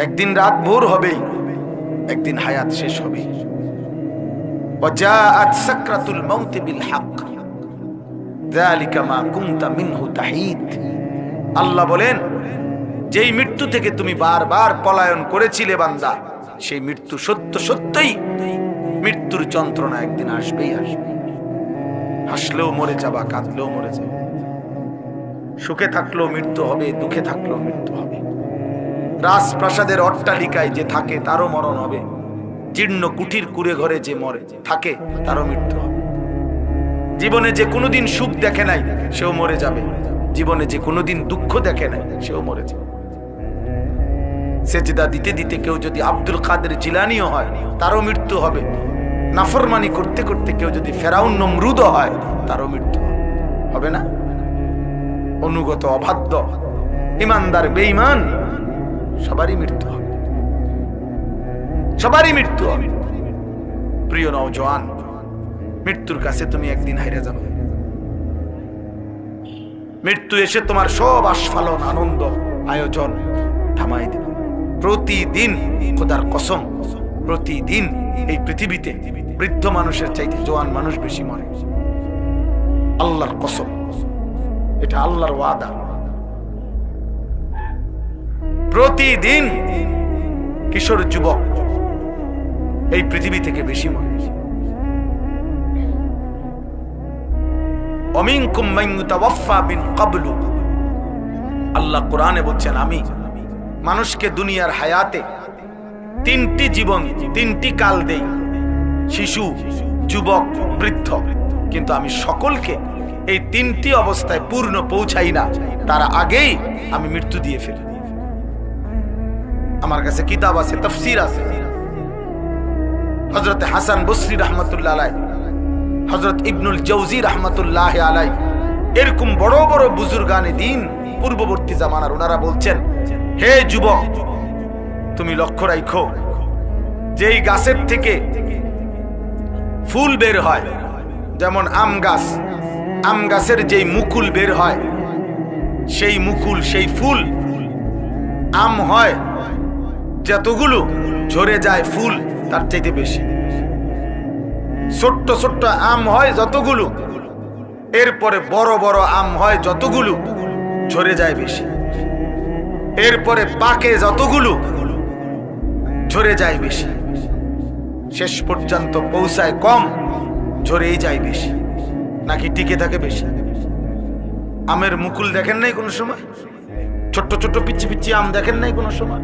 একদিন রাত ভোর হবে, একদিন হায়াত শেষ হবে। ওয়াজাআত সাকরাতুল মাউত বিল হক যালিকা মা কুনতা মিনহু তাহিদ। আল্লাহ বলেন, যেই মৃত্যু থেকে তুমি বারবার পলায়ন করেছিলে বান্দা, সেই মৃত্যু সত্য সত্যই মৃত্যুর যন্ত্রণা একদিন আসবেই আসবে। হাসলেও মরে যাবা, কাঁদলেও মরে যাবে, সুখে থাকলেও মৃত্যু হবে, দুঃখে থাকলেও মৃত্যু হবে। রাজপ্রাসাদের অট্টালিকায় যে থাকে তারও মরণ হবে, জীর্ণ কুঠির কুড়ে ঘরে যে মরে থাকে তারও মৃত্যু হবে। জীবনে যে কোনোদিন সুখ দেখে নাই সেও মরে যাবে, জীবনে যে কোনোদিন দুঃখ দেখে নাই সেও মরে যাবে। সেজদা দিতে দিতে কেউ যদি আব্দুল কাদের জিলানিও হয় তারও মৃত্যু হবে। নাফরমানি করতে করতে কেউ যদি ফেরাউন নমরুদ হয় তারও মৃত্যু হবে না? অনুগত অবাধ্য, ইমানদার বেঈমান, সবারই মৃত্যু হবে, সবারই মৃত্যু হবে। প্রিয় নওজোয়ান, মৃত্যুর কাছে তুমি একদিন হারিয়ে যাবে। মৃত্যু এসে তোমার সব আস্ফালন, আনন্দ, আয়োজন থামাই দেবে। প্রতিদিন, খোদার কসম, প্রতিদিন এই পৃথিবীতে বৃদ্ধ মানুষের চাইতে জোয়ান মানুষ বেশি মরে। আল্লাহর কসম, এটা আল্লাহর ওয়াদা। প্রতিদিন কিশোর যুবক এই পৃথিবী থেকে বেশি মরে। ওয়ামিনকুম মান ইউতাওয়াফা মিন ক্বাবলু, আল্লাহ কোরআনে বলছেন, আমি মানুষকে দুনিয়ার হায়াতে তিনটি জীবন, তিনটি কাল দেই, শিশু, যুবক, বৃদ্ধ, কিন্তু আমি সকলকে এই তিনটি অবস্থায় পূর্ণ পৌঁছাই না, তার আগেই আমি মৃত্যু দিয়ে ফেলি। আমার কাছে কিতাব আছে, তাফসীর আছে। হযরত হাসান বসরি রাহমাতুল্লাহ আলাইহি, হযরত ইবনুল জাওজি রাহমাতুল্লাহ আলাইহি, এরকম বড় বড় বুজুর্গানে দ্বীন পূর্ববর্তী জামানার, ওনারা বলছেন, হে যুবক, তুমি লক্ষ্য রাখো, যেই গাছের থেকে ফুল বের হয়, যেমন আম গাছ, আম গাছের যেই মুকুল বের হয়, সেই মুকুল, সেই ফুল, আম হয় যতগুলো, ঝরে যায় ফুল তার চাইতে বেশি। ছোট্ট ছোট্ট আম হয় যতগুলো, এরপরে বড় বড় আম হয় যতগুলো, ঝরে যায় বেশি। এরপরে পাকে যতগুলো, ঝরে যায় বেশি। শেষ পর্যন্ত পৌঁছায় কম, ঝরেই যায় বেশি। নাকি টিকে থাকে বেশি? আমের মুকুল দেখেন নাই কোনো সময়? ছোট্ট ছোট্ট পিচ্ছি পিচ্ছি আম দেখেন নাই কোনো সময়?